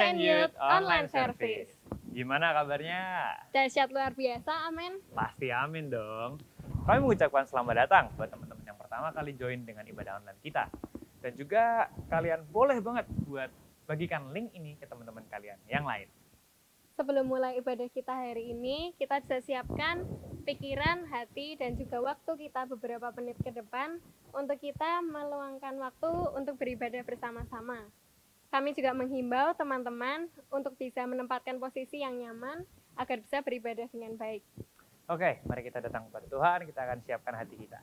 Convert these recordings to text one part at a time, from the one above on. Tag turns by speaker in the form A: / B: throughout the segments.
A: and Youth Online Service.
B: Gimana kabarnya?
A: Dahsyat luar biasa, amin.
B: Pasti amin dong. Kami mengucapkan selamat datang buat teman-teman yang pertama kali join dengan ibadah online kita. Dan juga kalian boleh banget buat bagikan link ini ke teman-teman kalian yang lain.
A: Sebelum mulai ibadah kita hari ini, kita sudah siapkan pikiran, hati, dan juga waktu kita beberapa menit ke depan untuk kita meluangkan waktu untuk beribadah bersama-sama. Kami juga menghimbau teman-teman untuk bisa menempatkan posisi yang nyaman agar bisa beribadah dengan baik.
B: Oke, mari kita datang kepada Tuhan, kita akan siapkan hati kita.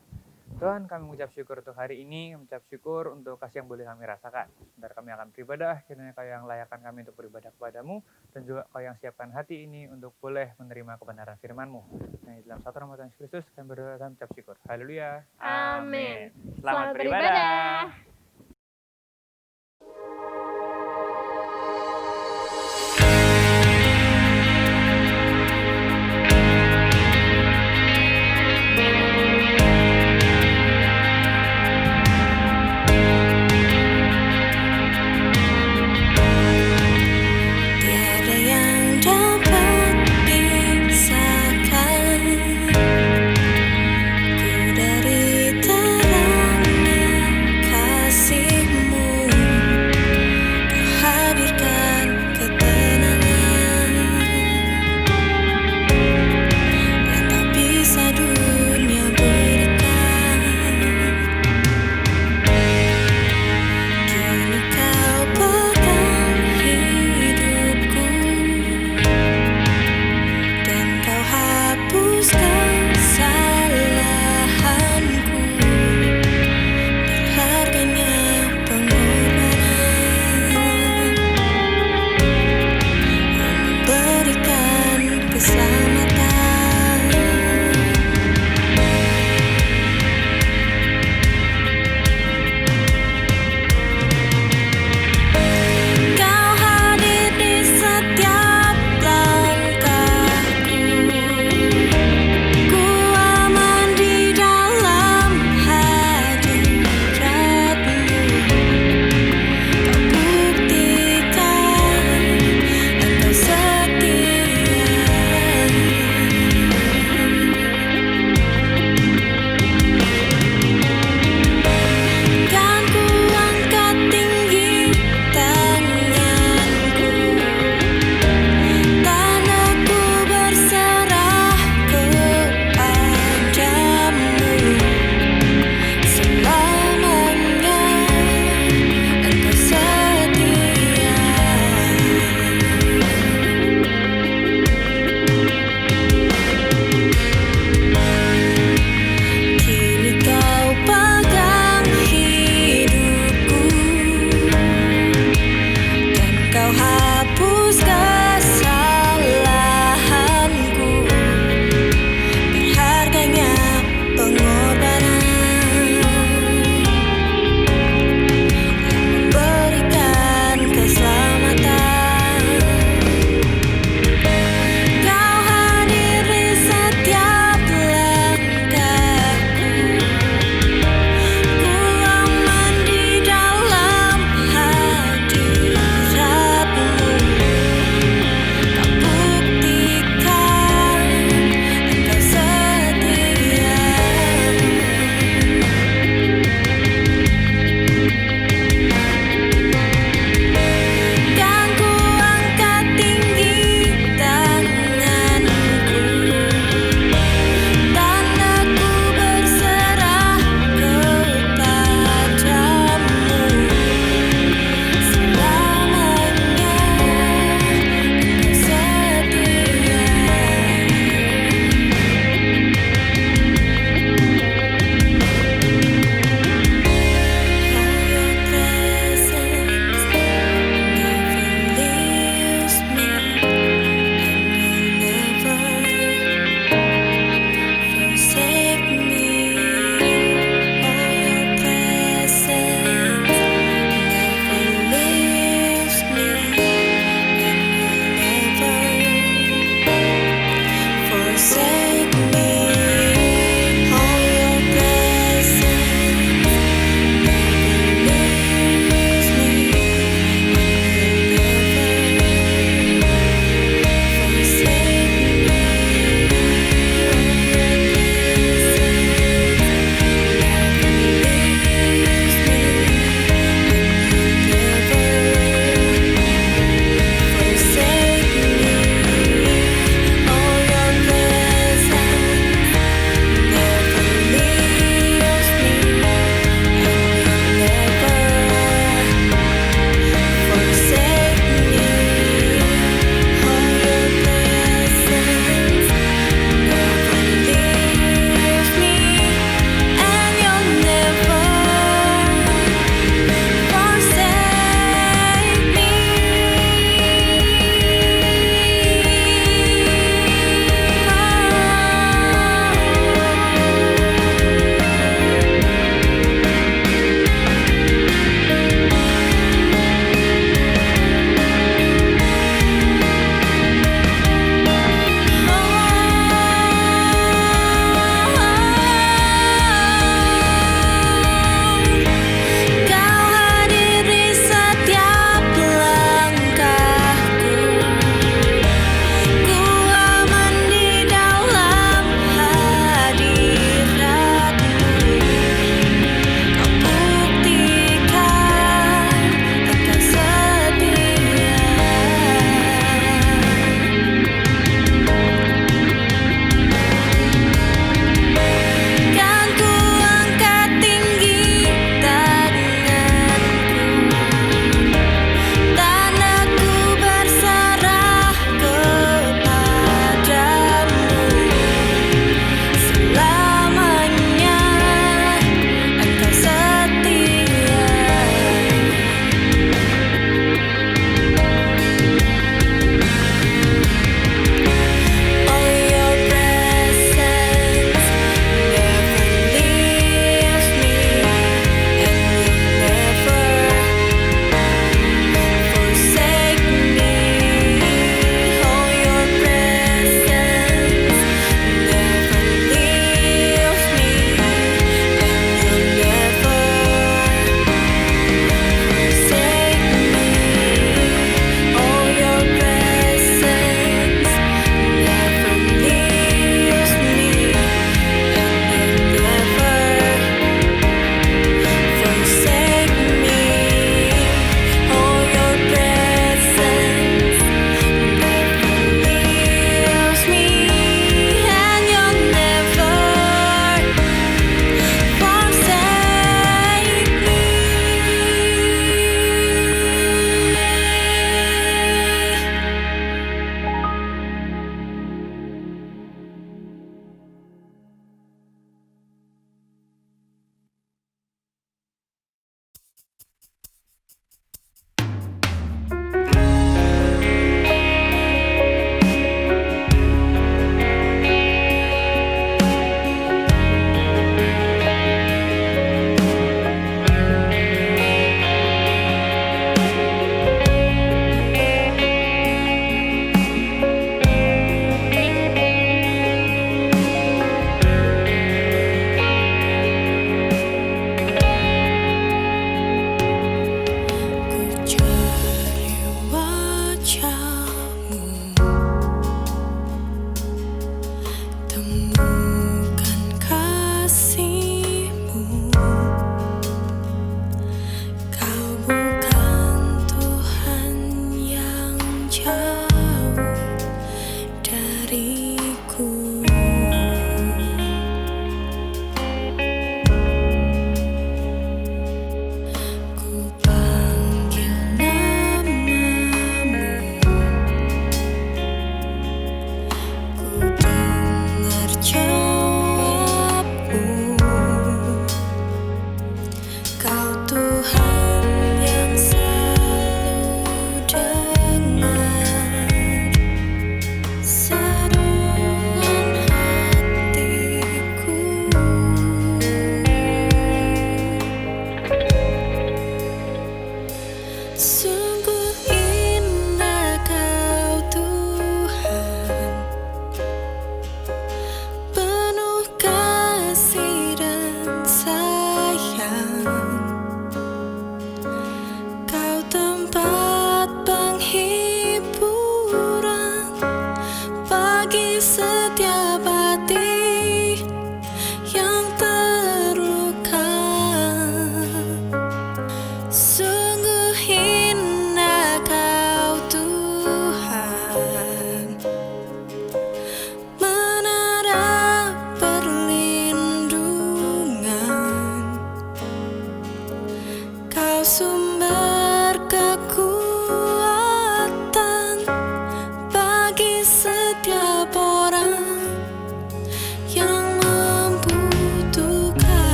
B: Tuhan, kami mengucap syukur untuk hari ini, mengucap syukur untuk kasih yang boleh kami rasakan. Sebentar kami akan beribadah, kiranya Kau yang layakkan kami untuk beribadah kepadamu, dan juga Kau yang siapkan hati ini untuk boleh menerima kebenaran firman-Mu. Nah, dalam satu nama Tuhan Yesus, kami berdoa dan mengucap syukur. Haleluya.
A: Amin.
B: Selamat beribadah.
C: Ku dari terangnya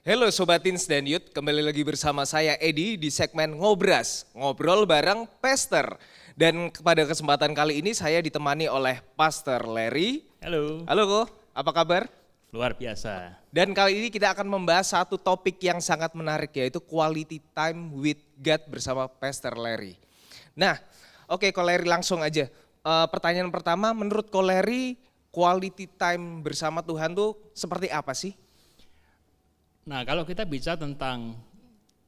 C: Halo Sobat Teens dan Youth, kembali lagi bersama saya Edi di segmen Ngobras, ngobrol bareng Pastor. Dan pada kesempatan kali ini saya ditemani oleh Pastor Larry.
D: Halo,
C: Halo Ko, apa kabar?
D: luar biasa.
C: Dan kali ini kita akan membahas satu topik yang sangat menarik, yaitu quality time with God bersama Pastor Larry. Nah, oke Ko Larry, langsung aja. Pertanyaan pertama, menurut Ko Larry, quality time bersama Tuhan tuh seperti apa sih?
D: Nah, kalau kita bicara tentang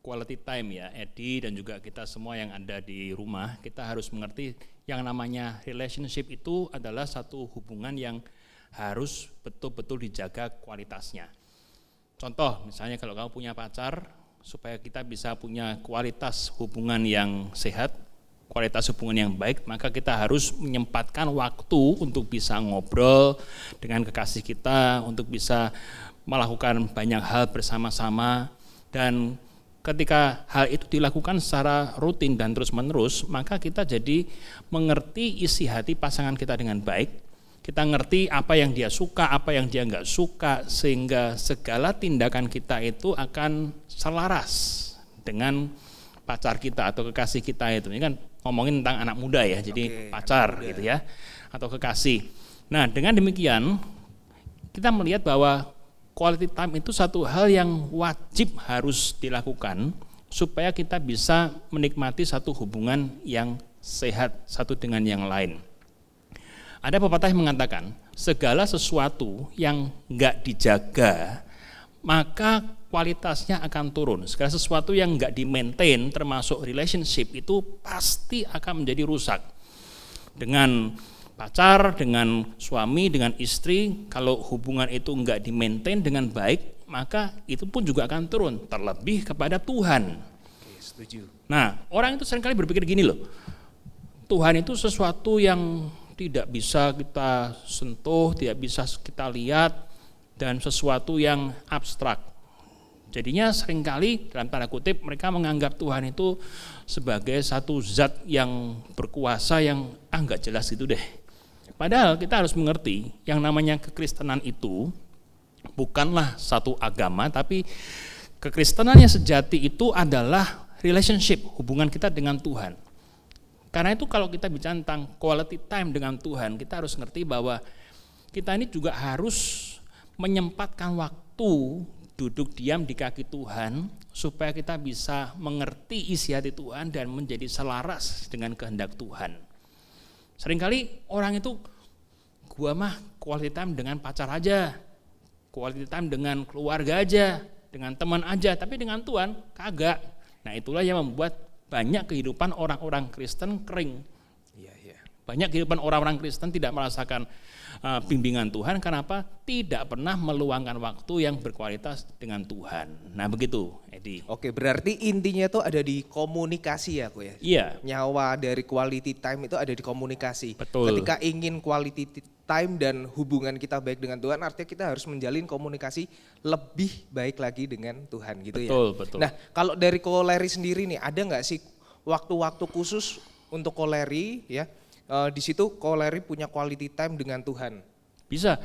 D: quality time ya, Edi dan juga kita semua yang ada di rumah, kita harus mengerti yang namanya relationship itu adalah satu hubungan yang harus betul-betul dijaga kualitasnya. Contoh, misalnya kalau kamu punya pacar, supaya kita bisa punya kualitas hubungan yang sehat, kualitas hubungan yang baik, maka kita harus menyempatkan waktu untuk bisa ngobrol dengan kekasih kita, untuk bisa melakukan banyak hal bersama-sama, dan ketika hal itu dilakukan secara rutin dan terus-menerus, maka kita jadi mengerti isi hati pasangan kita dengan baik. Kita ngerti apa yang dia suka, apa yang dia nggak suka, sehingga segala tindakan kita itu akan selaras dengan pacar kita atau kekasih kita itu. Ini kan ngomongin tentang anak muda ya, jadi pacar gitu ya, atau kekasih. Nah, dengan demikian kita melihat bahwa quality time itu satu hal yang wajib harus dilakukan supaya kita bisa menikmati satu hubungan yang sehat satu dengan yang lain. Ada pepatah yang mengatakan, segala sesuatu yang enggak dijaga, maka kualitasnya akan turun. Segala sesuatu yang enggak di-maintain, termasuk relationship, itu pasti akan menjadi rusak. Dengan pacar, dengan suami, dengan istri, kalau hubungan itu enggak di-maintain dengan baik, maka itu pun juga akan turun, terlebih kepada Tuhan.
C: Oke, setuju.
D: Nah, orang itu seringkali berpikir gini loh, Tuhan itu sesuatu yang tidak bisa kita sentuh, tidak bisa kita lihat, dan sesuatu yang abstrak. Jadinya seringkali dalam tanda kutip mereka menganggap Tuhan itu sebagai satu zat yang berkuasa yang enggak jelas gitu deh. Padahal kita harus mengerti yang namanya kekristenan itu bukanlah satu agama, tapi kekristenan yang sejati itu adalah relationship, hubungan kita dengan Tuhan. Karena itu kalau kita bicara tentang quality time dengan Tuhan, kita harus ngerti bahwa kita ini juga harus menyempatkan waktu duduk diam di kaki Tuhan supaya kita bisa mengerti isi hati Tuhan dan menjadi selaras dengan kehendak Tuhan. Seringkali orang itu, gua mah quality time dengan pacar aja, quality time dengan keluarga aja, dengan teman aja, tapi dengan Tuhan kagak. Nah, itulah yang membuat banyak kehidupan orang-orang Kristen kering. Banyak kehidupan orang-orang Kristen tidak merasakan bimbingan Tuhan. Kenapa? Tidak pernah meluangkan waktu yang berkualitas dengan Tuhan. Nah, begitu, Edi.
C: Oke, berarti intinya tuh ada di komunikasi ya Ko ya?
D: Iya.
C: Nyawa dari quality time itu ada di komunikasi.
D: Betul.
C: Ketika ingin quality time dan hubungan kita baik dengan Tuhan, artinya kita harus menjalin komunikasi lebih baik lagi dengan Tuhan gitu ya.
D: Betul.
C: Nah, kalau dari Ko Larry sendiri nih, ada nggak sih waktu-waktu khusus untuk Ko Larry ya? Di situ Ko Larry punya quality time dengan Tuhan.
D: Bisa,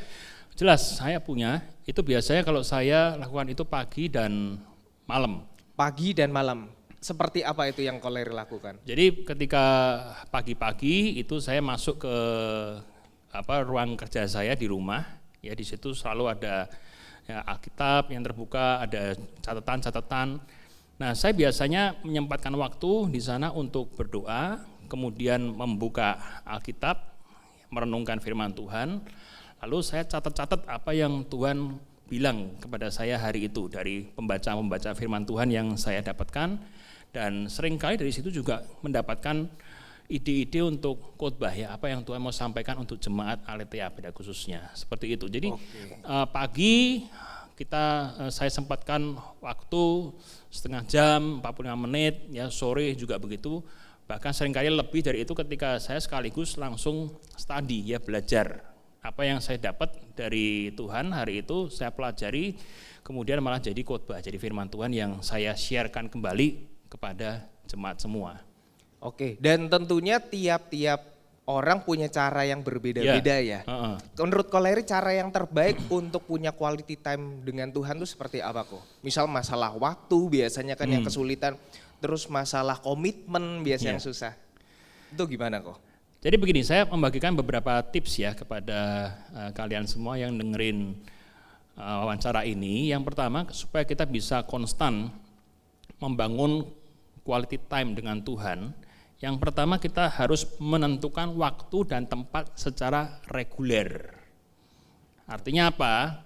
D: jelas saya punya. Itu biasanya kalau saya lakukan itu pagi dan malam.
C: Pagi dan malam. Seperti apa itu yang Ko Larry lakukan?
D: Jadi ketika pagi-pagi itu saya masuk ke ruang kerja saya di rumah. Ya, di situ selalu ada ya, Alkitab yang terbuka, ada catatan-catatan. Nah, saya biasanya menyempatkan waktu di sana untuk berdoa, kemudian membuka Alkitab, merenungkan firman Tuhan, lalu saya catat-catat apa yang Tuhan bilang kepada saya hari itu dari pembaca firman Tuhan yang saya dapatkan, dan seringkali dari situ juga mendapatkan ide-ide untuk khotbah ya, apa yang Tuhan mau sampaikan untuk jemaat Aletheia pada khususnya, seperti itu. Jadi pagi saya sempatkan waktu setengah jam, 45 menit, ya sore juga begitu. Bahkan seringkali lebih dari itu ketika saya sekaligus langsung study ya, belajar apa yang saya dapat dari Tuhan hari itu saya pelajari, kemudian malah jadi khotbah, jadi firman Tuhan yang saya sharekan kembali kepada jemaat semua.
C: Oke, dan tentunya tiap-tiap orang punya cara yang berbeda-beda ya.
D: Heeh.
C: Menurut Koleri cara yang terbaik untuk punya quality time dengan Tuhan itu seperti apa kok? Misal masalah waktu biasanya kan yang kesulitan, terus masalah komitmen biasanya yang susah. Itu gimana kok?
D: Jadi begini, saya membagikan beberapa tips ya kepada kalian semua yang dengerin wawancara ini. Yang pertama, supaya kita bisa konstan membangun quality time dengan Tuhan. Yang pertama, kita harus menentukan waktu dan tempat secara reguler. Artinya apa?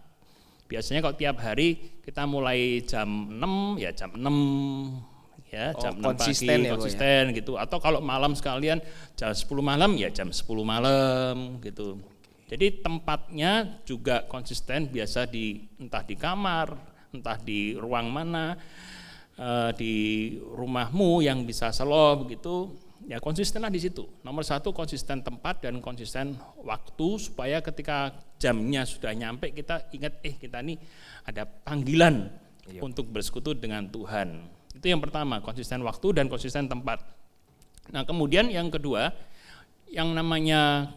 D: Biasanya kalau tiap hari kita mulai jam 6, ya jam 6 ya, jam 6
C: konsisten
D: pagi,
C: ya,
D: konsisten gitu. Atau kalau malam sekalian jam 10 malam ya jam 10 malam gitu. Jadi tempatnya juga konsisten, biasa entah di kamar, entah di ruang mana, di rumahmu yang bisa slow begitu, ya konsistenlah di situ. Nomor satu, konsisten tempat dan konsisten waktu, supaya ketika jamnya sudah nyampe kita ingat kita nih ada panggilan untuk bersekutu dengan Tuhan. Itu yang pertama, konsisten waktu dan konsisten tempat. Nah kemudian yang kedua, yang namanya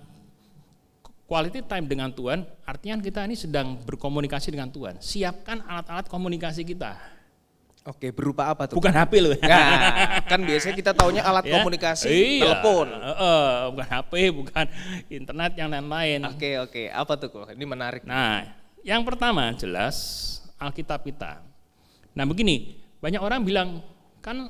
D: quality time dengan Tuhan, artinya kita ini sedang berkomunikasi dengan Tuhan. Siapkan alat-alat komunikasi kita.
C: Oke, berupa apa tuh?
D: Bukan HP loh.
C: Nah, kan biasanya kita taunya alat komunikasi, telepon.
D: Bukan HP, bukan internet, yang lain-lain.
C: Oke, apa tuh kok? Ini menarik.
D: Nah, yang pertama jelas Alkitab kita. Nah begini, banyak orang bilang, kan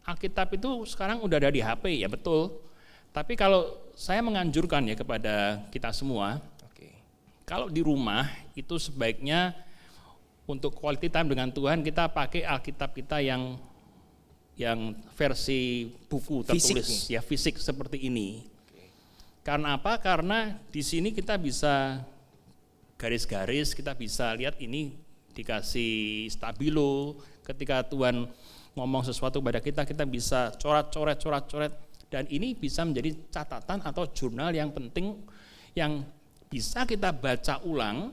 D: Alkitab itu sekarang udah ada di HP, ya betul. Tapi kalau saya menganjurkan ya kepada kita semua, kalau di rumah itu sebaiknya untuk quality time dengan Tuhan kita pakai Alkitab kita yang versi buku tertulis, fisik seperti ini. Karena apa? Karena di sini kita bisa garis-garis, kita bisa lihat ini dikasih stabilo. Ketika Tuhan ngomong sesuatu pada kita bisa coret-coret, dan ini bisa menjadi catatan atau jurnal yang penting yang bisa kita baca ulang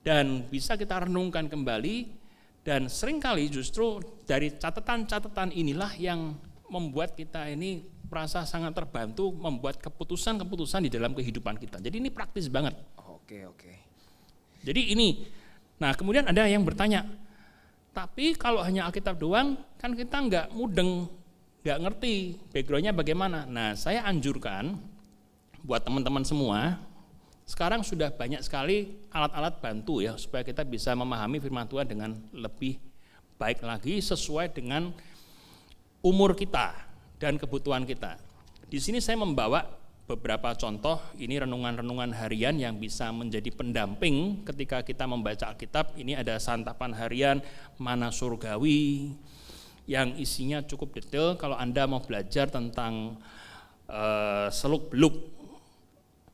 D: dan bisa kita renungkan kembali, dan seringkali justru dari catatan-catatan inilah yang membuat kita ini merasa sangat terbantu membuat keputusan-keputusan di dalam kehidupan kita. Jadi ini praktis banget.
C: Oke.
D: Jadi ini, nah kemudian ada yang bertanya, tapi kalau hanya Alkitab doang kan kita nggak mudeng, nggak ngerti backgroundnya bagaimana. Nah saya anjurkan buat teman-teman semua, sekarang sudah banyak sekali alat-alat bantu ya supaya kita bisa memahami firman Tuhan dengan lebih baik lagi sesuai dengan umur kita dan kebutuhan kita. Di sini saya membawa beberapa contoh, ini renungan-renungan harian yang bisa menjadi pendamping ketika kita membaca Alkitab. Ini ada santapan harian Mana Surgawi yang isinya cukup detail. Kalau Anda mau belajar tentang seluk-beluk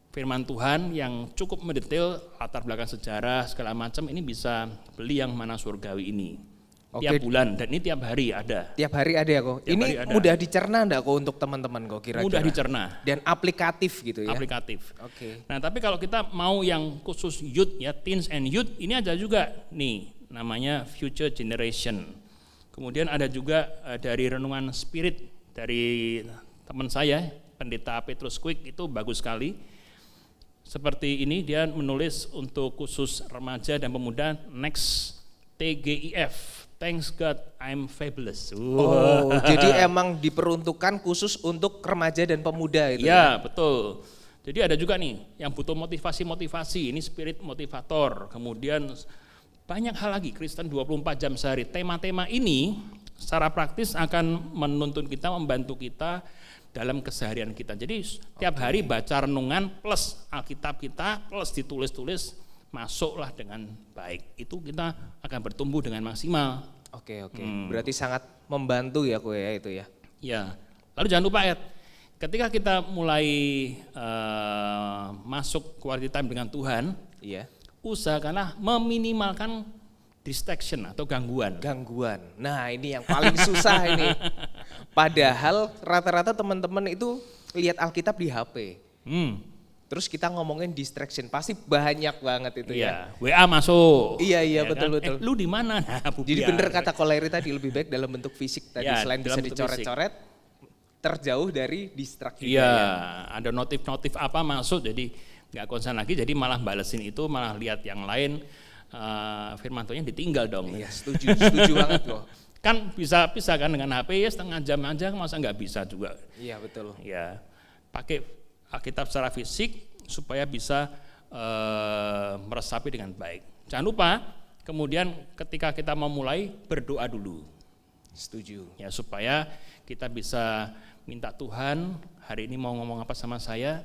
D: firman Tuhan yang cukup mendetail, latar belakang sejarah segala macam, ini bisa beli yang Mana Surgawi ini. Tiap bulan, dan ini tiap hari ada.
C: Tiap hari ada ya kok. Ini mudah dicerna enggak kok untuk teman-teman kok kira-kira?
D: Mudah dicerna.
C: Dan aplikatif gitu ya?
D: Aplikatif.
C: Oke.
D: Nah tapi kalau kita mau yang khusus youth ya, teens and youth, ini ada juga nih namanya Future Generation. Kemudian ada juga dari renungan spirit dari teman saya, Pendeta Petrus Quick, itu bagus sekali. Seperti ini dia menulis untuk khusus remaja dan pemuda, next TGIF, Thanks God I'm Fabulous.
C: Oh, jadi emang diperuntukkan khusus untuk remaja dan pemuda itu
D: ya? Betul. Jadi ada juga nih yang butuh motivasi-motivasi, ini spirit motivator. Kemudian banyak hal lagi, Kristen 24 jam sehari. Tema-tema ini secara praktis akan menuntun kita, membantu kita dalam keseharian kita. Jadi tiap hari baca renungan plus Alkitab kita plus ditulis-tulis, masuklah dengan baik. Itu kita akan bertumbuh dengan maksimal.
C: Oke. Berarti sangat membantu ya kok ya itu ya.
D: Ya. Lalu jangan lupa ketika kita mulai masuk quality time dengan Tuhan,
C: iya.
D: Usahakanlah meminimalkan distraction atau gangguan.
C: Nah, ini yang paling susah ini. Padahal rata-rata teman-teman itu lihat Alkitab di HP. Terus kita ngomongin distraction, pasti banyak banget itu ya.
D: WA masuk.
C: Iya
D: ya
C: betul.
D: Kan? Lu di mana? Nah,
C: jadi bener kata Koleri tadi, lebih baik dalam bentuk fisik tadi, selain bisa
D: bentuk
C: dicoret-coret, terjauh dari distract juga
D: Iya,
C: ya.
D: ada notif-notif apa masuk jadi nggak konsen lagi, jadi malah balesin itu, malah lihat yang lain, firman Tuhannya ditinggal dong.
C: Iya, setuju banget kok.
D: Kan bisa kan dengan HP ya setengah jam aja, masa nggak bisa juga.
C: Iya, betul.
D: Ya, pakai Alkitab secara fisik supaya bisa meresapi dengan baik. Jangan lupa kemudian ketika kita mau mulai berdoa dulu.
C: Setuju.
D: Ya, supaya kita bisa minta Tuhan hari ini mau ngomong apa sama saya,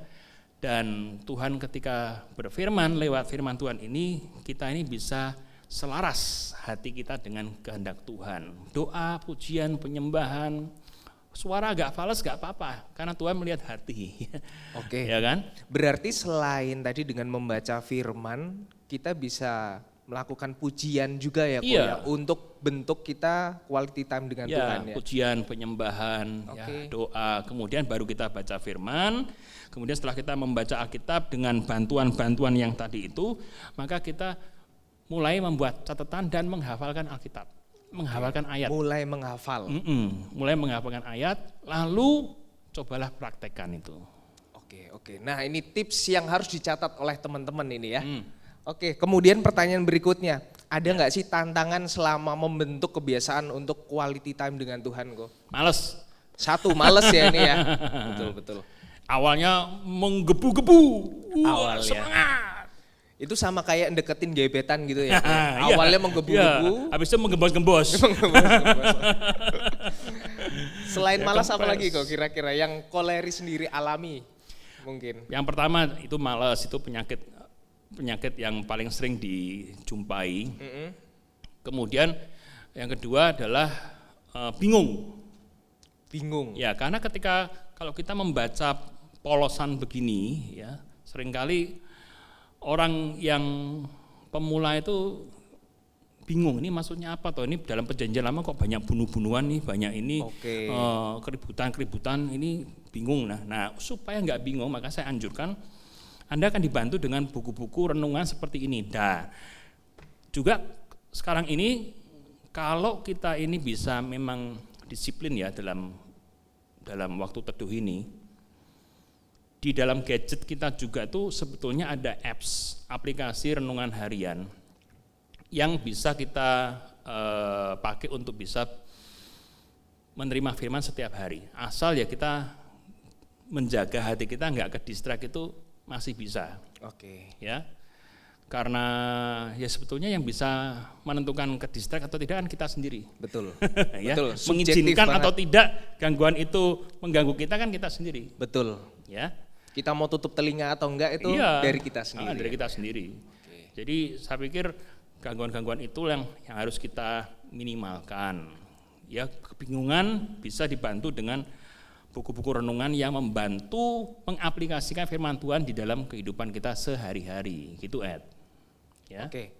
D: dan Tuhan ketika berfirman lewat firman Tuhan ini, kita ini bisa selaras hati kita dengan kehendak Tuhan. Doa, pujian, penyembahan, suara agak fals gak apa-apa, karena Tuhan melihat hati.
C: Oke.
D: Ya kan?
C: Berarti selain tadi dengan membaca firman, kita bisa melakukan pujian juga ya, Ko,
D: Iya.
C: ya, untuk bentuk kita quality time dengan
D: Ya,
C: Tuhan ya.
D: pujian, penyembahan, ya,
C: Oke.
D: doa, kemudian baru kita baca firman. Kemudian setelah kita membaca Alkitab dengan bantuan-bantuan yang tadi itu, maka kita mulai membuat catatan dan menghafalkan Alkitab, menghafalkan ayat.
C: Mulai menghafal.
D: Mulai menghafalkan ayat, lalu cobalah praktekkan itu.
C: Oke. Nah, ini tips yang harus dicatat oleh teman-teman ini ya. Oke, kemudian pertanyaan berikutnya, ada nggak sih tantangan selama membentuk kebiasaan untuk quality time dengan Tuhan, kok?
D: Males.
C: Satu, males ya ini ya. Betul.
D: Awalnya menggebu-gebu,
C: Awalnya.
D: semangat.
C: Itu sama kayak deketin gebetan gitu ya.
D: Iya.
C: Awalnya menggebu-gebu.
D: Iya, habis itu menggembos-gembos.
C: Selain
D: Ya,
C: malas
D: kempes.
C: apa lagi kok kira-kira yang koleri sendiri alami mungkin?
D: Yang pertama itu malas, itu penyakit yang paling sering dijumpai. Kemudian yang kedua adalah bingung.
C: Bingung.
D: Ya, karena ketika kalau kita membaca polosan begini, ya seringkali orang yang pemula itu bingung, ini maksudnya apa toh, ini dalam perjanjian lama kok banyak bunuh-bunuhan nih, banyak ini
C: Oke.
D: keributan ini bingung. Nah supaya nggak bingung, maka saya anjurkan Anda akan dibantu dengan buku-buku renungan seperti ini. Nah, juga sekarang ini kalau kita ini bisa memang disiplin ya dalam waktu teduh ini, di dalam gadget kita juga tuh sebetulnya ada apps, aplikasi renungan harian yang bisa kita pakai untuk bisa menerima firman setiap hari. Asal ya kita menjaga hati kita nggak ke distract, itu masih bisa.
C: Oke.
D: Ya, karena ya sebetulnya yang bisa menentukan ke distract atau tidak kan kita sendiri.
C: Betul.
D: Ya,
C: Betul. Subjektif
D: mengizinkan
C: banget.
D: atau tidak gangguan itu mengganggu kita kan kita sendiri.
C: Betul.
D: Ya,
C: Kita mau tutup telinga atau enggak itu
D: iya,
C: dari kita sendiri.
D: dari kita sendiri. Jadi saya pikir gangguan-gangguan itu yang harus kita minimalkan. Ya, kebingungan bisa dibantu dengan buku-buku renungan yang membantu mengaplikasikan firman Tuhan di dalam kehidupan kita sehari-hari, gitu Ed. Ya.
C: Oke.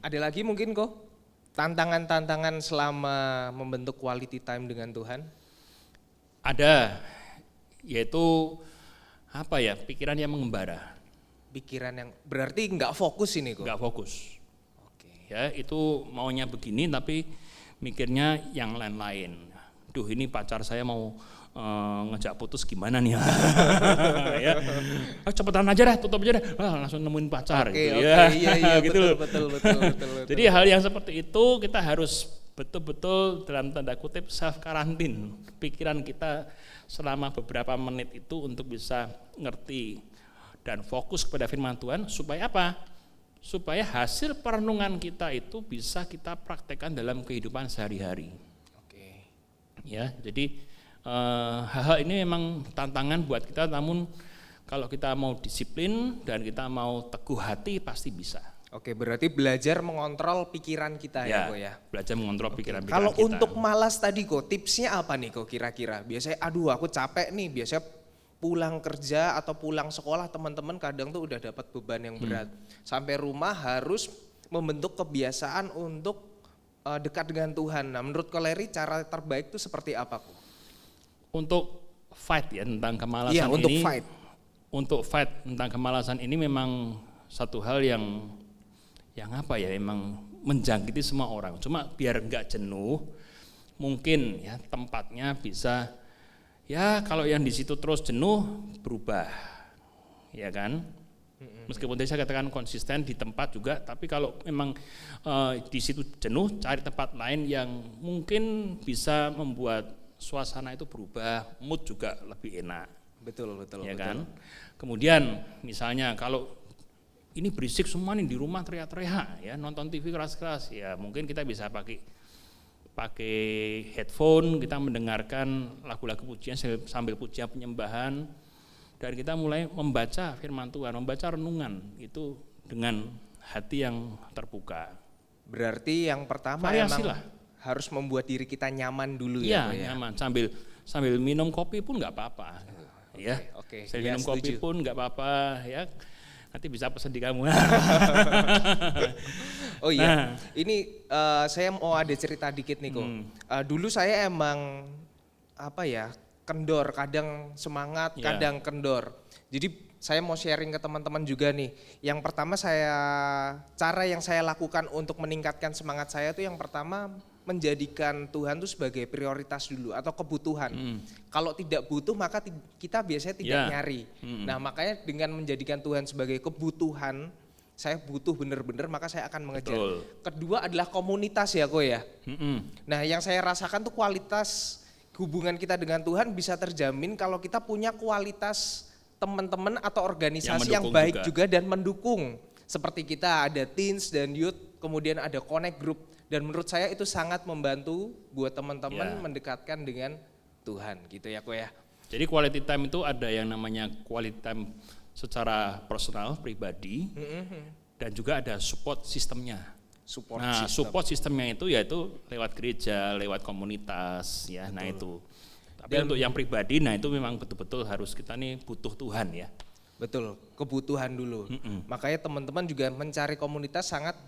C: Ada lagi mungkin kok tantangan-tantangan selama membentuk quality time dengan Tuhan?
D: Ada, yaitu apa ya, pikiran yang mengembara,
C: Pikiran yang berarti nggak fokus ini kok.
D: nggak fokus.
C: Oke.
D: Ya, itu maunya begini tapi mikirnya yang lain-lain. Duh, ini pacar saya mau ngejak putus gimana nih ya. Cepetan aja dah, tutup aja dah. Langsung nemuin pacar gitu ya.
C: Iya,
D: gitu.
C: betul.
D: Jadi hal yang seperti itu kita harus betul-betul dalam tanda kutip self karantin pikiran kita selama beberapa menit itu untuk bisa ngerti dan fokus kepada firman Tuhan, supaya apa? Supaya hasil perenungan kita itu bisa kita praktekkan dalam kehidupan sehari-hari.
C: Oke.
D: Ya, jadi hal-hal ini memang tantangan buat kita, namun kalau kita mau disiplin dan kita mau teguh hati pasti bisa.
C: Oke, berarti belajar mengontrol pikiran kita ya kok ya.
D: Belajar mengontrol pikiran-pikiran
C: Kalau
D: kita.
C: untuk malas tadi kok, tipsnya apa nih kok kira-kira? Biasanya aduh aku capek nih, biasanya pulang kerja atau pulang sekolah teman-teman kadang tuh udah dapat beban yang berat. Sampai rumah harus membentuk kebiasaan untuk dekat dengan Tuhan. Nah menurut Koleri cara terbaik itu seperti apa kok?
D: Untuk fight ya tentang kemalasan
C: Iya, untuk
D: ini.
C: fight.
D: Untuk fight tentang kemalasan ini memang satu hal yang apa ya, memang menjangkiti semua orang. Cuma biar enggak jenuh, mungkin ya tempatnya bisa Ya kalau yang di situ terus jenuh berubah, ya kan? Meskipun tadi saya katakan konsisten di tempat juga, tapi kalau memang di situ jenuh, cari tempat lain yang mungkin bisa membuat suasana itu berubah, mood juga lebih enak.
C: Betul.
D: Ya kan? Kemudian misalnya kalau ini berisik semua nih di rumah teriak-teriak, ya nonton TV keras-keras, ya mungkin kita bisa pakai headphone, kita mendengarkan lagu-lagu pujian sambil pujian penyembahan, dan kita mulai membaca firman Tuhan, membaca renungan itu dengan hati yang terbuka.
C: Berarti yang pertama
D: Variasi
C: emang
D: lah.
C: harus membuat diri kita nyaman dulu
D: Iya,
C: ya.
D: nyaman. Sambil minum kopi pun nggak apa-apa. Ya,
C: Oke.
D: sambil
C: Ya,
D: minum kopi
C: setuju.
D: pun nggak apa-apa. Ya, nanti bisa pesan di kamu.
C: Oh iya,
D: Nah.
C: ini saya mau ada cerita dikit nih kok. Dulu saya emang kendor, kadang semangat,
D: Ya.
C: kadang kendor. Jadi saya mau sharing ke teman-teman juga nih. Yang pertama cara yang saya lakukan untuk meningkatkan semangat saya tuh yang pertama menjadikan Tuhan tuh sebagai prioritas dulu atau kebutuhan. Kalau tidak butuh maka kita biasanya tidak
D: Ya.
C: nyari. Nah makanya dengan menjadikan Tuhan sebagai kebutuhan, saya butuh bener-bener maka saya akan mengejar.
D: Betul.
C: Kedua adalah komunitas ya kok ya.
D: Mm-mm.
C: Nah yang saya rasakan tuh kualitas hubungan kita dengan Tuhan bisa terjamin kalau kita punya kualitas teman-teman atau organisasi yang
D: mendukung
C: baik
D: juga.
C: juga dan mendukung. Seperti kita ada teens dan youth, kemudian ada connect group. Dan menurut saya itu sangat membantu buat teman-teman
D: Ya.
C: mendekatkan dengan Tuhan gitu ya kok ya.
D: Jadi quality time itu ada yang namanya quality time secara personal, pribadi, dan juga ada support sistemnya.
C: Support
D: Nah,
C: system.
D: support sistemnya itu yaitu lewat gereja, lewat komunitas, ya. Nah itu. Tapi untuk yang pribadi, nah itu memang betul-betul harus kita nih butuh Tuhan ya.
C: Betul, kebutuhan dulu. Makanya teman-teman juga mencari komunitas sangat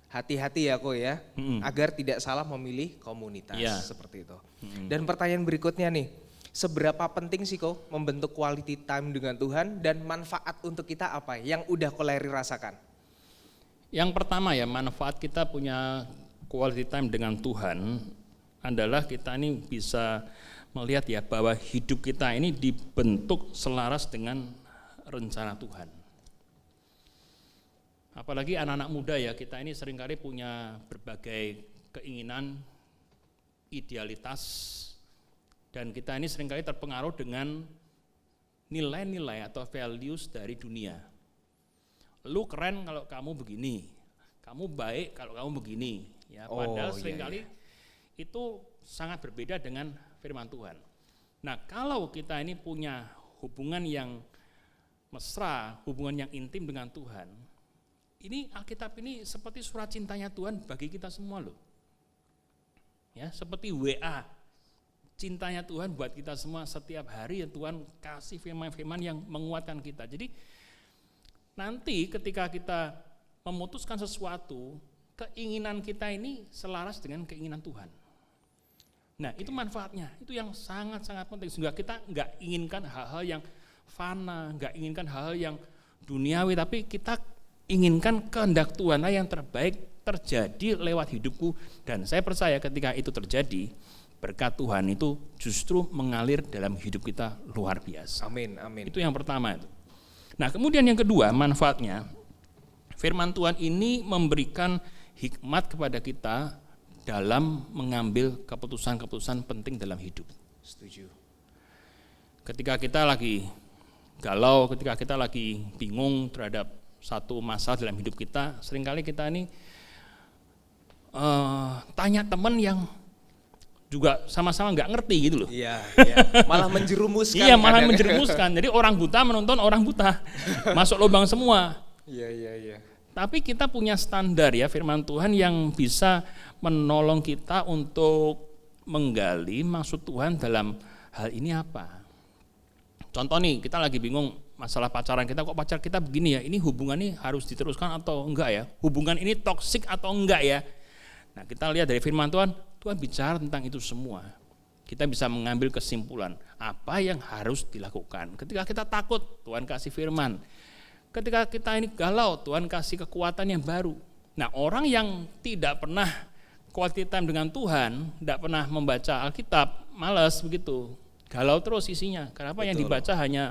C: hati-hati ya kok ya, agar tidak salah memilih komunitas
D: Iya.
C: seperti itu. Dan pertanyaan berikutnya nih, seberapa penting sih kok membentuk quality time dengan Tuhan dan manfaat untuk kita apa yang udah kok Larry rasakan?
D: Yang pertama ya, manfaat kita punya quality time dengan Tuhan adalah kita ini bisa melihat ya bahwa hidup kita ini dibentuk selaras dengan rencana Tuhan. Apalagi anak-anak muda ya, kita ini seringkali punya berbagai keinginan, idealitas, dan kita ini seringkali terpengaruh dengan nilai-nilai atau values dari dunia. Lu keren kalau kamu begini, kamu baik kalau kamu begini. Ya, padahal seringkali itu sangat berbeda dengan firman Tuhan. Nah, kalau kita ini punya hubungan yang mesra, hubungan yang intim dengan Tuhan, ini Alkitab ini seperti surat cintanya Tuhan bagi kita semua loh. Ya, seperti WA, cintanya Tuhan buat kita semua setiap hari ya Tuhan kasih firman-firman yang menguatkan kita. Jadi nanti ketika kita memutuskan sesuatu, keinginan kita ini selaras dengan keinginan Tuhan. Nah itu manfaatnya, itu yang sangat-sangat penting. Sehingga kita nggak inginkan hal-hal yang fana, nggak inginkan hal-hal yang duniawi, tapi kita inginkan kehendak Tuhan yang terbaik terjadi lewat hidupku. Dan saya percaya ketika itu terjadi, berkat Tuhan itu justru mengalir dalam hidup kita luar biasa.
C: Amin, amin.
D: Itu yang pertama itu. Nah kemudian yang kedua manfaatnya, firman Tuhan ini memberikan hikmat kepada kita dalam mengambil keputusan-keputusan penting dalam hidup.
C: Setuju.
D: Ketika kita lagi galau, ketika kita lagi bingung terhadap satu masalah dalam hidup kita, seringkali kita ini tanya teman yang juga sama-sama nggak ngerti gitu loh.
C: Iya, iya. Malah menjerumuskan.
D: Iya, malah
C: kadang.
D: menjerumuskan. Jadi orang buta menonton orang buta, masuk lubang semua.
C: Iya, iya, iya.
D: Tapi kita punya standar ya firman Tuhan yang bisa menolong kita untuk menggali maksud Tuhan dalam hal ini apa. Contoh nih, kita lagi bingung masalah pacaran kita, kok pacar kita begini ya, ini hubungan ini harus diteruskan atau enggak ya, hubungan ini toksik atau enggak ya. Nah kita lihat dari firman Tuhan, Tuhan bicara tentang itu semua. Kita bisa mengambil kesimpulan apa yang harus dilakukan. Ketika kita takut, Tuhan kasih firman. Ketika kita ini galau, Tuhan kasih kekuatan yang baru. Nah orang yang tidak pernah quality time dengan Tuhan, tidak pernah membaca Alkitab, malas begitu. galau terus isinya. Kenapa yang
C: Betul.
D: dibaca hanya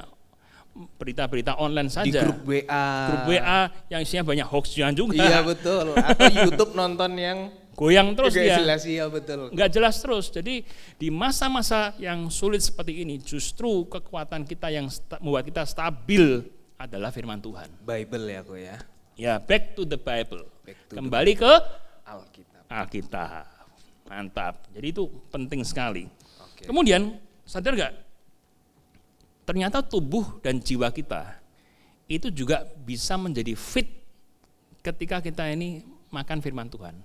D: berita-berita online
C: Di
D: saja?
C: grup WA.
D: Grup WA yang isinya banyak hoax-nya juga.
C: Iya betul. Atau YouTube nonton yang
D: Goyang terus
C: juga
D: dia.
C: jelas, iya betul.
D: Nggak jelas terus. Jadi di masa-masa yang sulit seperti ini, justru kekuatan kita yang membuat kita stabil adalah firman Tuhan.
C: Bible ya kok ya.
D: Ya, back to the Bible.
C: Back to the
D: Kembali ke
C: Alkitab.
D: Alkitab. Mantap. Jadi itu penting sekali.
C: Oke.
D: Kemudian, sadar nggak? Ternyata tubuh dan jiwa kita itu juga bisa menjadi fit ketika kita ini makan firman Tuhan.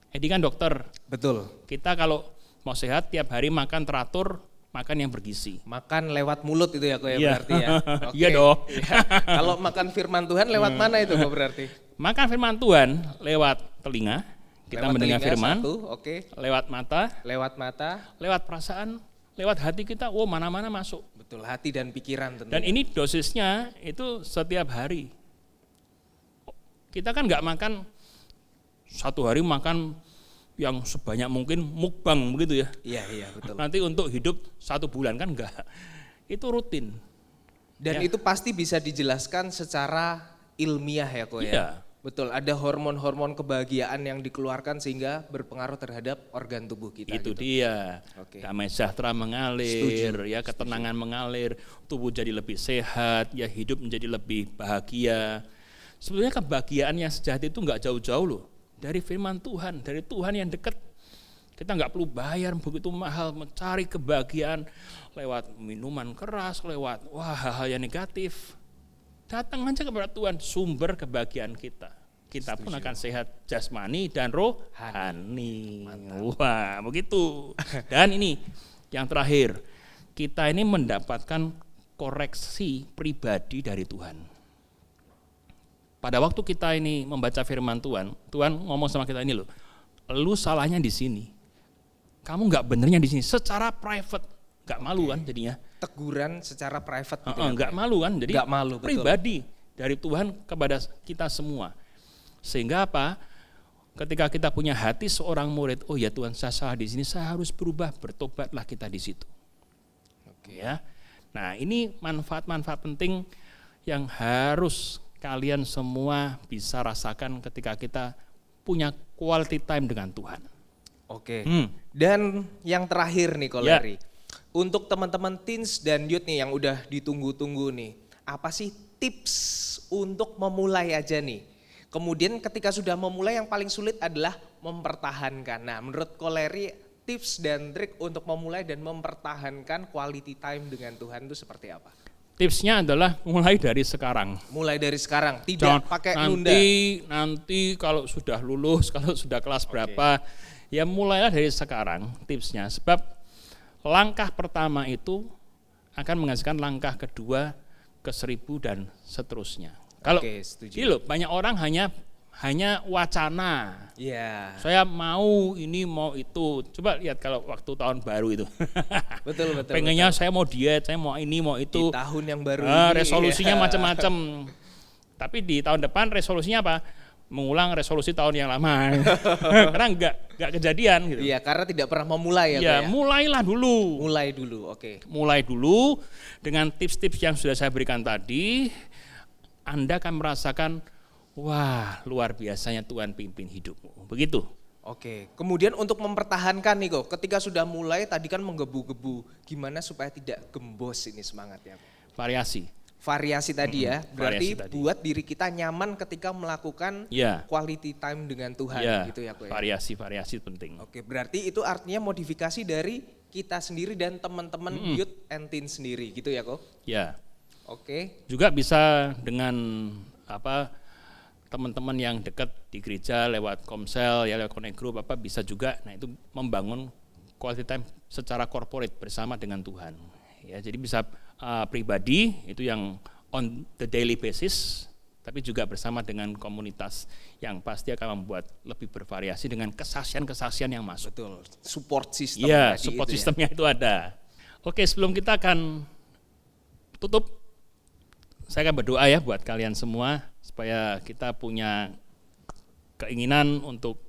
D: Edi kan dokter,
C: Betul.
D: kita kalau mau sehat tiap hari makan teratur, makan yang bergizi.
C: Makan lewat mulut itu ya kok ya
D: Iya.
C: berarti ya. Oke.
D: Iya dong.
C: Iya. Kalau makan firman Tuhan lewat mana itu kok berarti?
D: Makan firman Tuhan lewat telinga, kita
C: Lewat
D: mendengar
C: telinga,
D: firman,
C: satu, oke.
D: lewat mata,
C: Lewat mata,
D: lewat perasaan, lewat hati kita, mana-mana masuk.
C: betul, hati dan pikiran tentunya.
D: Dan ini dosisnya itu setiap hari. Kita kan nggak makan satu hari makan yang sebanyak mungkin mukbang begitu ya.
C: Iya, iya betul.
D: Nanti untuk hidup 1 bulan kan enggak. Itu rutin.
C: Dan
D: Ya.
C: itu pasti bisa dijelaskan secara ilmiah ya kok ya.
D: Iya.
C: Betul, ada hormon-hormon kebahagiaan yang dikeluarkan sehingga berpengaruh terhadap organ tubuh kita.
D: Itu
C: gitu.
D: dia.
C: Oke.
D: Damai sejahtera mengalir, ya ketenangan mengalir, tubuh jadi lebih sehat, ya hidup menjadi lebih bahagia. Sebenarnya kebahagiaan yang sejati itu enggak jauh-jauh loh. Dari firman Tuhan, dari Tuhan yang dekat. Kita nggak perlu bayar begitu mahal mencari kebahagiaan lewat minuman keras, lewat hal-hal yang negatif. Datang aja kepada Tuhan, sumber kebahagiaan kita. Kita pun akan sehat jasmani dan rohani. Wah, begitu. Dan ini yang terakhir, kita ini mendapatkan koreksi pribadi dari Tuhan. Pada waktu kita ini membaca firman Tuhan, Tuhan ngomong sama kita ini loh, lu salahnya di sini, kamu nggak benernya di sini, secara private, nggak malu kan jadinya?
C: Teguran secara private gitu ya,
D: Nggak
C: Pak ya?
D: malu kan, jadi
C: Nggak malu, betul.
D: pribadi dari Tuhan kepada kita semua. Sehingga apa? Ketika kita punya hati seorang murid, oh ya Tuhan saya salah di sini, saya harus berubah, bertobatlah kita di situ. Ya. Nah ini manfaat-manfaat penting yang harus kalian semua bisa rasakan ketika kita punya quality time dengan Tuhan.
C: Oke.
D: Hmm.
C: Dan yang terakhir nih
D: Ya.
C: Koleri, untuk teman-teman teens dan youth nih yang udah ditunggu-tunggu nih, apa sih tips untuk memulai aja nih? Kemudian ketika sudah memulai yang paling sulit adalah mempertahankan. Nah menurut Koleri, tips dan trik untuk memulai dan mempertahankan quality time dengan Tuhan itu seperti apa?
D: Tipsnya adalah mulai dari sekarang.
C: Mulai dari sekarang,
D: Jangan
C: tidak pakai nunda.
D: nanti kalau sudah lulus, kalau sudah kelas berapa, ya mulailah dari sekarang tipsnya. Sebab langkah pertama itu akan menghasilkan langkah kedua ke 1000 dan seterusnya. Kalau
C: Oke, setuju.
D: ini loh, banyak orang hanya wacana.
C: Iya,
D: Saya mau ini mau itu. Coba lihat kalau waktu tahun baru itu.
C: betul.
D: Pengennya saya mau diet, saya mau ini mau itu.
C: Di tahun yang baru ini.
D: Resolusinya
C: ya.
D: macam-macam. Tapi di tahun depan resolusinya apa? Mengulang resolusi tahun yang lama. Karena enggak kejadian gitu.
C: Iya, karena tidak pernah memulai ya,
D: Ya,
C: Pak ya.
D: mulailah dulu.
C: Mulai dulu, oke.
D: Mulai dulu dengan tips-tips yang sudah saya berikan tadi. Anda akan merasakan, wah luar biasanya Tuhan pimpin hidupmu. Begitu.
C: Oke, kemudian untuk mempertahankan nih kok, ketika sudah mulai tadi kan menggebu-gebu, gimana supaya tidak gembos ini semangatnya?
D: Variasi.
C: Variasi tadi ya, berarti
D: variasi tadi.
C: buat diri kita nyaman ketika melakukan
D: Ya.
C: quality time dengan Tuhan
D: Ya,
C: gitu ya kok ya.
D: variasi penting.
C: Oke, berarti itu artinya modifikasi dari kita sendiri dan teman-teman youth and teen sendiri gitu ya kok?
D: Ya.
C: Oke,
D: Juga bisa dengan teman-teman yang dekat di gereja lewat Komsel ya lewat Connect Group bisa juga. Nah itu membangun quality time secara corporate bersama dengan Tuhan. Ya jadi bisa pribadi itu yang on the daily basis, tapi juga bersama dengan komunitas yang pasti akan membuat lebih bervariasi dengan kesaksian-kesaksian yang masuk.
C: betul. Support system
D: Iya,
C: tadi
D: support
C: itu ya.
D: sistemnya itu ada. Oke, sebelum kita akan tutup, saya akan berdoa ya buat kalian semua supaya kita punya keinginan untuk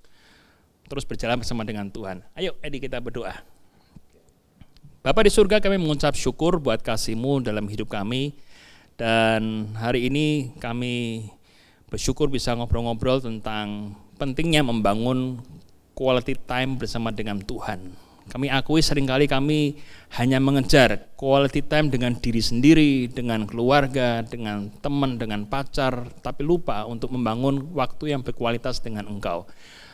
D: terus berjalan bersama dengan Tuhan. Ayo, Edi kita berdoa. Bapa di surga, kami mengucap syukur buat kasih-Mu dalam hidup kami. Dan hari ini kami bersyukur bisa ngobrol-ngobrol tentang pentingnya membangun quality time bersama dengan Tuhan. Kami akui seringkali kami hanya mengejar quality time dengan diri sendiri, dengan keluarga, dengan teman, dengan pacar, tapi lupa untuk membangun waktu yang berkualitas dengan Engkau.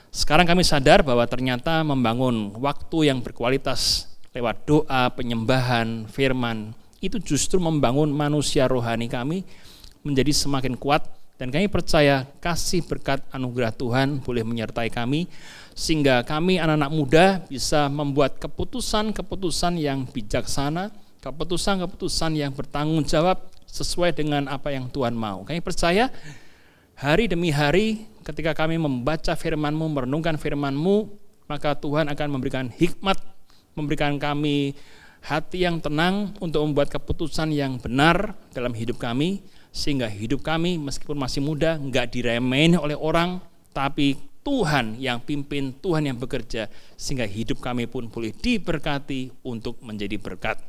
D: Sekarang kami sadar bahwa ternyata membangun waktu yang berkualitas lewat doa, penyembahan, firman, itu justru membangun manusia rohani kami menjadi semakin kuat, dan kami percaya kasih berkat anugerah Tuhan boleh menyertai kami, sehingga kami anak-anak muda bisa membuat keputusan-keputusan yang bijaksana, keputusan-keputusan yang bertanggung jawab sesuai dengan apa yang Tuhan mau. Kami percaya hari demi hari ketika kami membaca firman-Mu, merenungkan firman-Mu, maka Tuhan akan memberikan hikmat, memberikan kami hati yang tenang untuk membuat keputusan yang benar dalam hidup kami, sehingga hidup kami meskipun masih muda enggak diremehin oleh orang, tapi Tuhan yang pimpin, Tuhan yang bekerja, sehingga hidup kami pun boleh diberkati untuk menjadi berkat.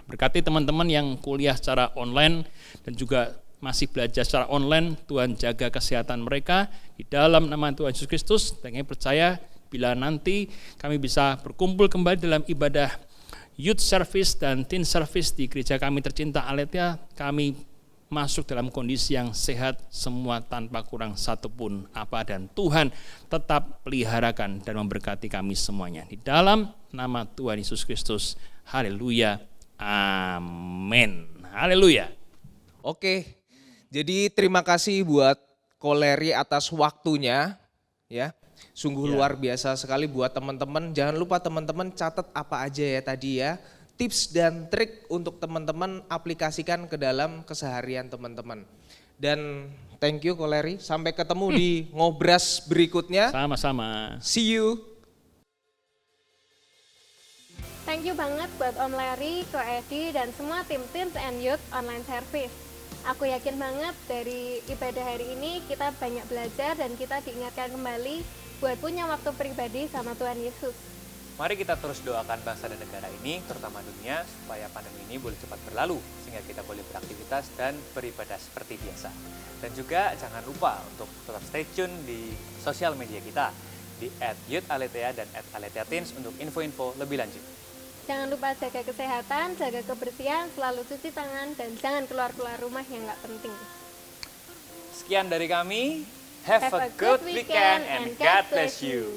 D: Berkati teman-teman yang kuliah secara online dan juga masih belajar secara online, Tuhan jaga kesehatan mereka di dalam nama Tuhan Yesus Kristus. Dan kami percaya bila nanti kami bisa berkumpul kembali dalam ibadah youth service dan teen service di gereja kami tercinta Aletheia, kami masuk dalam kondisi yang sehat semua tanpa kurang satupun apa, dan Tuhan tetap peliharakan dan memberkati kami semuanya. Di dalam nama Tuhan Yesus Kristus, haleluya, amin, haleluya.
C: Oke, jadi terima kasih buat Koleri atas waktunya ya. Sungguh luar biasa sekali buat teman-teman. Jangan lupa teman-teman catat apa aja ya tadi ya. Tips dan trik untuk teman-teman aplikasikan ke dalam keseharian teman-teman. Dan thank you Koleri. Sampai ketemu di ngobras berikutnya.
D: Sama-sama.
C: See you.
A: Thank you banget buat Om Larry, Ko Edi, dan semua tim Teens and Youth Online Service. Aku yakin banget dari ibadah hari ini kita banyak belajar dan kita diingatkan kembali buat punya waktu pribadi sama Tuhan Yesus.
B: Mari kita terus doakan bangsa dan negara ini, terutama dunia, supaya pandemi ini boleh cepat berlalu, sehingga kita boleh beraktivitas dan beribadah seperti biasa. Dan juga jangan lupa untuk tetap stay tune di sosial media kita, di @youth_aletheia dan @aletheia_teens untuk info-info lebih lanjut.
A: Jangan lupa jaga kesehatan, jaga kebersihan, selalu cuci tangan, dan jangan keluar-keluar rumah yang nggak penting.
B: Sekian dari kami, have a good weekend and God bless you.